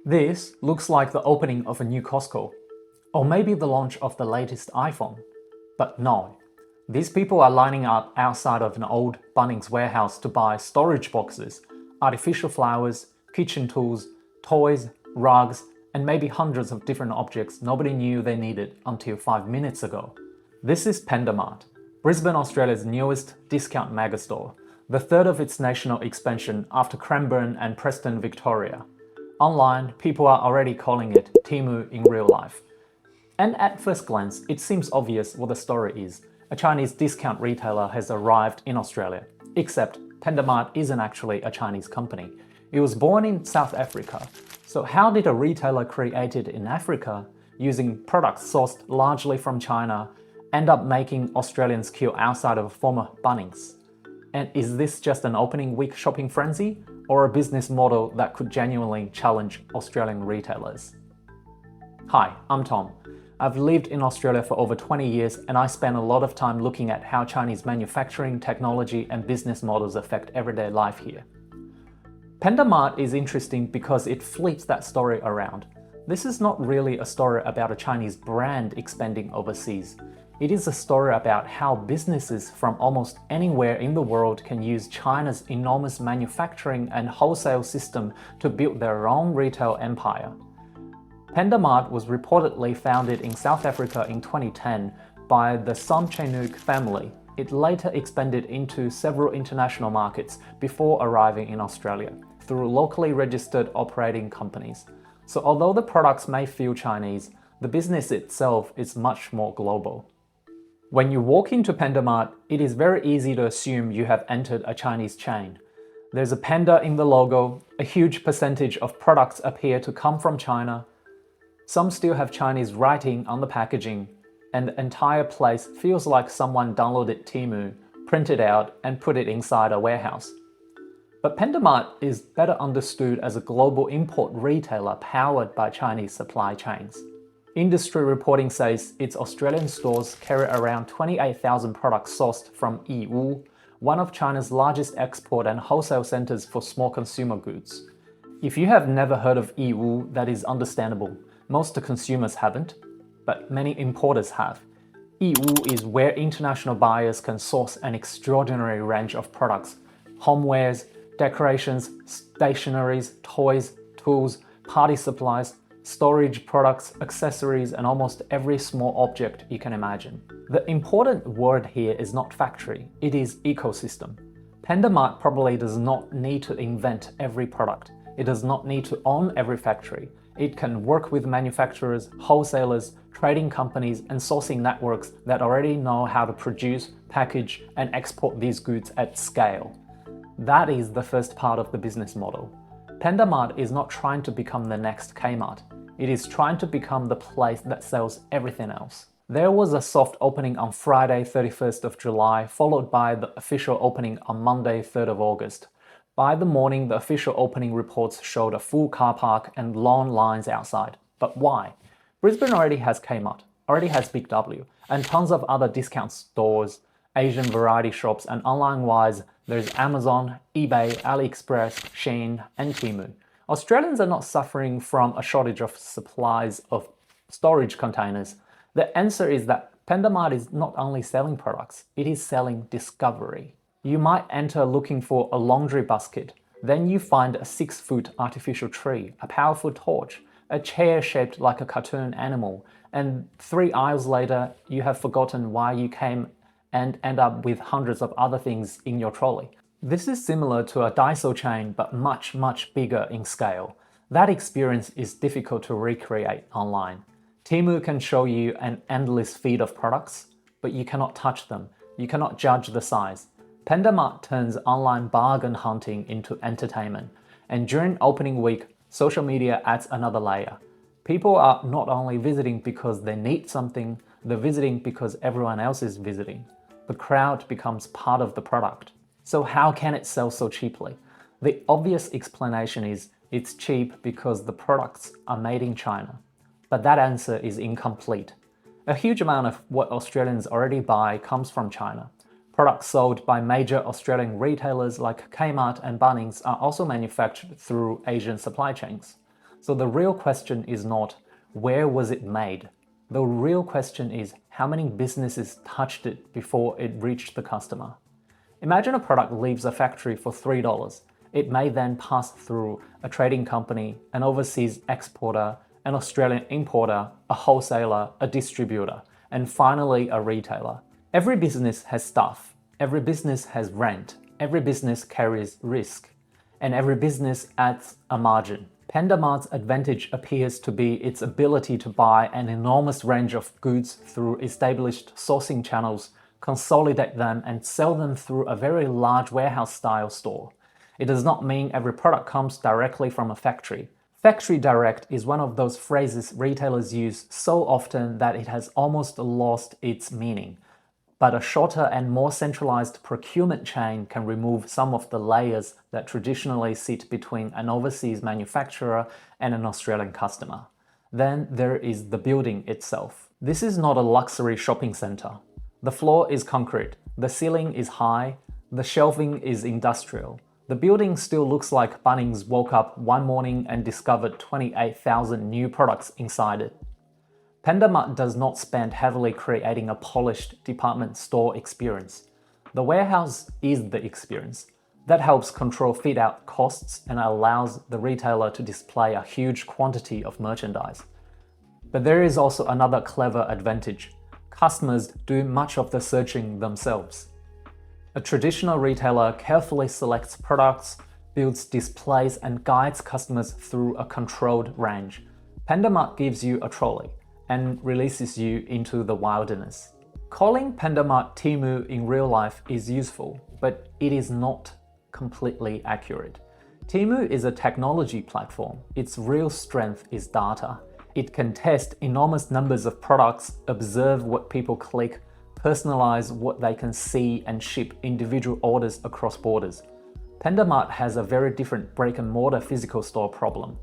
This looks like the opening of a new Costco, or maybe the launch of the latest iPhone. But no, these people are lining up outside of an old Bunnings warehouse to buy storage boxes, artificial flowers, kitchen tools, toys, rugs, and maybe hundreds of different objects nobody knew they needed until 5 minutes ago. This is Panda Mart, Brisbane, Australia's newest discount megastore, the third of its national expansion after Cranbourne and Preston, Victoria. Online, people are already calling it Temu in real life. And at first glance, it seems obvious what the story is. A Chinese discount retailer has arrived in Australia. Except Panda Mart isn't actually a Chinese company. It was born in South Africa. So how did a retailer created in Africa, using products sourced largely from China, end up making Australians queue outside of a former Bunnings? And is this just an opening week shopping frenzy, or a business model that could genuinely challenge Australian retailers? Hi, I'm Tom. I've lived in Australia for over 20 years and I spend a lot of time looking at how Chinese manufacturing, technology and business models affect everyday life here. Panda Mart is interesting because it flips that story around. This is not really a story about a Chinese brand expanding overseas. It is a story about how businesses from almost anywhere in the world can use China's enormous manufacturing and wholesale system to build their own retail empire. Panda Mart was reportedly founded in South Africa in 2010 by the Somchenuk family. It later expanded into several international markets before arriving in Australia through locally registered operating companies. So although the products may feel Chinese, the business itself is much more global. When you walk into Panda Mart, it is very easy to assume you have entered a Chinese chain. There's a panda in the logo, a huge percentage of products appear to come from China. Some still have Chinese writing on the packaging, and the entire place feels like someone downloaded Temu, printed out, and put it inside a warehouse. But Panda Mart is better understood as a global import retailer powered by Chinese supply chains. Industry reporting says its Australian stores carry around 28,000 products sourced from Yiwu, one of China's largest export and wholesale centers for small consumer goods. If you have never heard of Yiwu, that is understandable. Most consumers haven't, but many importers have. Yiwu is where international buyers can source an extraordinary range of products: homewares, decorations, stationeries, toys, tools, party supplies, storage products, accessories, and almost every small object you can imagine. The important word here is not factory, it is ecosystem. Panda Mart probably does not need to invent every product. It does not need to own every factory. It can work with manufacturers, wholesalers, trading companies, and sourcing networks that already know how to produce, package, and export these goods at scale. That is the first part of the business model. Panda Mart is not trying to become the next Kmart. It is trying to become the place that sells everything else. There was a soft opening on Friday, 31st of July, followed by the official opening on Monday, 3rd of August. By the morning, the official opening reports showed a full car park and long lines outside. But why? Brisbane already has Kmart, already has Big W, and tons of other discount stores, Asian variety shops, and online-wise, there's Amazon, eBay, AliExpress, Shein, and Temu. Australians are not suffering from a shortage of supplies of storage containers. The answer is that Panda Mart is not only selling products, it is selling discovery. You might enter looking for a laundry basket, then you find a 6-foot artificial tree, a powerful torch, a chair shaped like a cartoon animal, and 3 aisles later, you have forgotten why you came and end up with hundreds of other things in your trolley. This is similar to a Daiso chain, but much, much bigger in scale. That experience is difficult to recreate online. Temu can show you an endless feed of products, but you cannot touch them. You cannot judge the size. Panda Mart turns online bargain hunting into entertainment. And during opening week, social media adds another layer. People are not only visiting because they need something, they're visiting because everyone else is visiting. The crowd becomes part of the product. So how can it sell so cheaply? The obvious explanation is it's cheap because the products are made in China. But that answer is incomplete. A huge amount of what Australians already buy comes from China. Products sold by major Australian retailers like Kmart and Bunnings are also manufactured through Asian supply chains. So the real question is not where was it made? The real question is how many businesses touched it before it reached the customer. Imagine a product leaves a factory for $3. It may then pass through a trading company, an overseas exporter, an Australian importer, a wholesaler, a distributor, and finally a retailer. Every business has staff, every business has rent, every business carries risk, and every business adds a margin. Panda Mart's advantage appears to be its ability to buy an enormous range of goods through established sourcing channels, consolidate them, and sell them through a very large warehouse-style store. It does not mean every product comes directly from a factory. Factory direct is one of those phrases retailers use so often that it has almost lost its meaning. But a shorter and more centralized procurement chain can remove some of the layers that traditionally sit between an overseas manufacturer and an Australian customer. Then there is the building itself. This is not a luxury shopping center. The floor is concrete, the ceiling is high, the shelving is industrial. The building still looks like Bunnings woke up one morning and discovered 28,000 new products inside it. Panda Mart does not spend heavily creating a polished department store experience. The warehouse is the experience. That helps control fit-out costs and allows the retailer to display a huge quantity of merchandise. But there is also another clever advantage. Customers do much of the searching themselves. A traditional retailer carefully selects products, builds displays, and guides customers through a controlled range. Panda Mart gives you a trolley and releases you into the wilderness. Calling Panda Mart Temu in real life is useful, but it is not completely accurate. Temu is a technology platform. Its real strength is data. It can test enormous numbers of products, observe what people click, personalize what they can see, and ship individual orders across borders. Panda Mart has a very different brick-and-mortar physical store problem.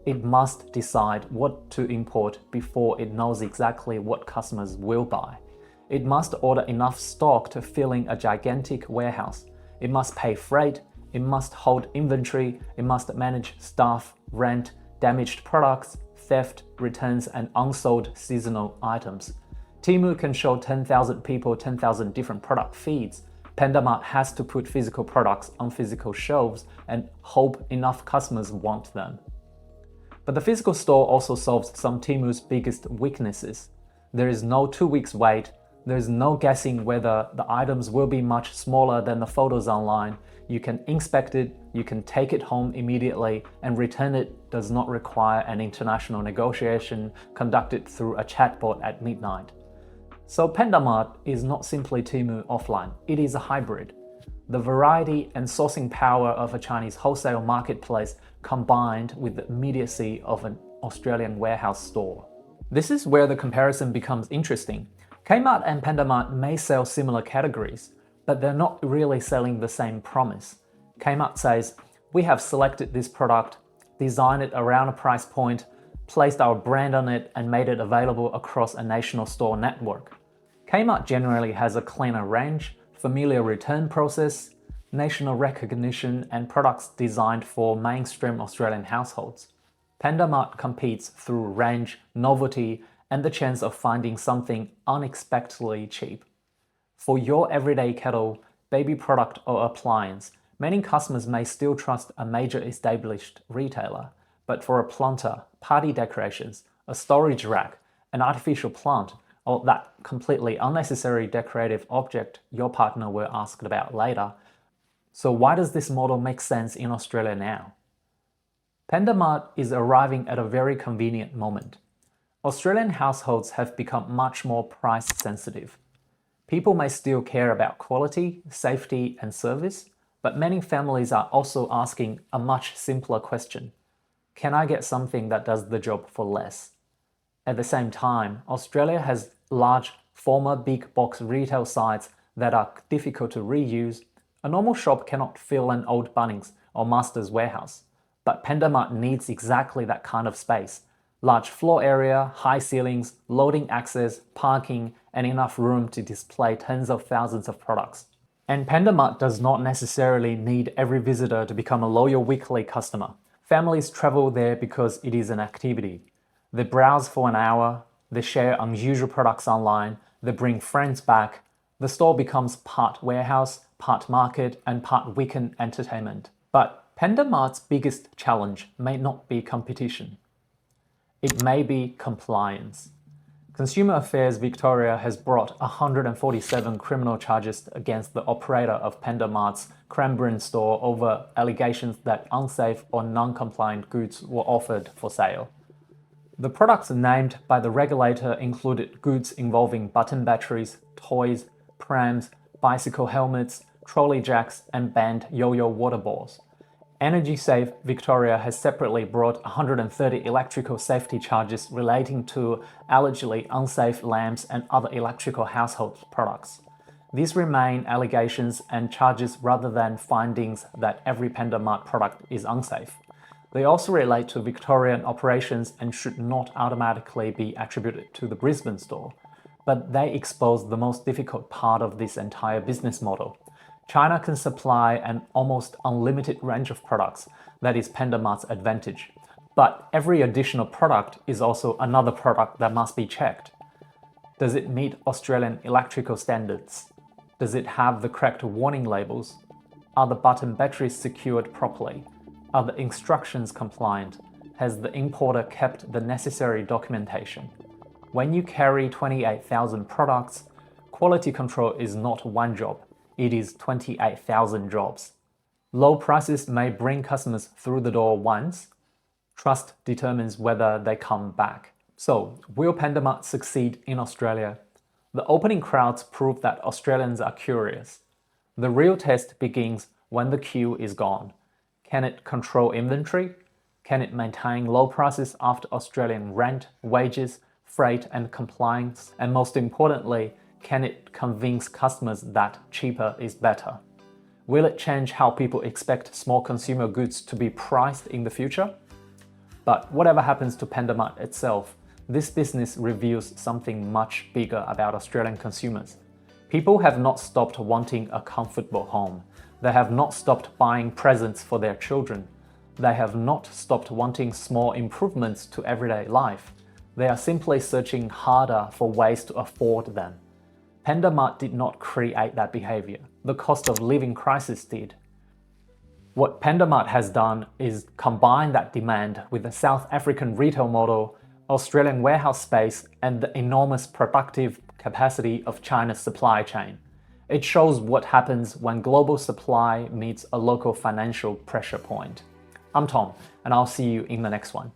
It must decide what to import before it knows exactly what customers will buy. It must order enough stock to fill in a gigantic warehouse. It must pay freight, it must hold inventory, it must manage staff, rent, damaged products, theft, returns, and unsold seasonal items. Temu can show 10,000 people 10,000 different product feeds. Panda Mart has to put physical products on physical shelves and hope enough customers want them. But the physical store also solves some Temu's biggest weaknesses. There is no 2 weeks wait, there is no guessing whether the items will be much smaller than the photos online. You can inspect it, you can take it home immediately, and return it does not require an international negotiation conducted through a chatbot at midnight. So Panda Mart is not simply Temu offline, it is a hybrid. The variety and sourcing power of a Chinese wholesale marketplace combined with the immediacy of an Australian warehouse store. This is where the comparison becomes interesting. Kmart and Panda Mart may sell similar categories, but they're not really selling the same promise. Kmart says, we have selected this product, designed it around a price point, placed our brand on it, and made it available across a national store network. Kmart generally has a cleaner range, familiar return process, national recognition, and products designed for mainstream Australian households. Panda Mart competes through range, novelty, and the chance of finding something unexpectedly cheap. For your everyday kettle, baby product, or appliance, many customers may still trust a major established retailer, but for a planter, party decorations, a storage rack, an artificial plant, or that completely unnecessary decorative object your partner will ask about later. So why does this model make sense in Australia now? Panda Mart is arriving at a very convenient moment. Australian households have become much more price sensitive. People may still care about quality, safety, and service, but many families are also asking a much simpler question. Can I get something that does the job for less? At the same time, Australia has large former big box retail sites that are difficult to reuse. A normal shop cannot fill an old Bunnings or Master's warehouse, but Panda Mart needs exactly that kind of space. Large floor area, high ceilings, loading access, parking, and enough room to display tens of thousands of products. And Panda Mart does not necessarily need every visitor to become a loyal weekly customer. Families travel there because it is an activity. They browse for an hour, they share unusual products online, they bring friends back. The store becomes part warehouse, part market, and part weekend entertainment. But Panda Mart's biggest challenge may not be competition. It may be compliance. Consumer Affairs Victoria has brought 147 criminal charges against the operator of Panda Mart's Cranbourne store over allegations that unsafe or non-compliant goods were offered for sale. The products named by the regulator included goods involving button batteries, toys, prams, bicycle helmets, trolley jacks, and banned yo-yo water balls. Energy Safe Victoria has separately brought 130 electrical safety charges relating to allegedly unsafe lamps and other electrical household products. These remain allegations and charges rather than findings that every Panda Mart product is unsafe. They also relate to Victorian operations and should not automatically be attributed to the Brisbane store, but they expose the most difficult part of this entire business model. China can supply an almost unlimited range of products. That is Panda Mart's advantage. But every additional product is also another product that must be checked. Does it meet Australian electrical standards? Does it have the correct warning labels? Are the button batteries secured properly? Are the instructions compliant? Has the importer kept the necessary documentation? When you carry 28,000 products, quality control is not one job. It is 28,000 jobs. Low prices may bring customers through the door once. Trust determines whether they come back. So, will Panda Mart succeed in Australia? The opening crowds prove that Australians are curious. The real test begins when the queue is gone. Can it control inventory? Can it maintain low prices after Australian rent, wages, freight, and compliance? And most importantly, can it convince customers that cheaper is better? Will it change how people expect small consumer goods to be priced in the future? But whatever happens to Panda Mart itself, this business reveals something much bigger about Australian consumers. People have not stopped wanting a comfortable home. They have not stopped buying presents for their children. They have not stopped wanting small improvements to everyday life. They are simply searching harder for ways to afford them. Panda Mart did not create that behavior. The cost of living crisis did. What Panda Mart has done is combine that demand with the South African retail model, Australian warehouse space, and the enormous productive capacity of China's supply chain. It shows what happens when global supply meets a local financial pressure point. I'm Tom, and I'll see you in the next one.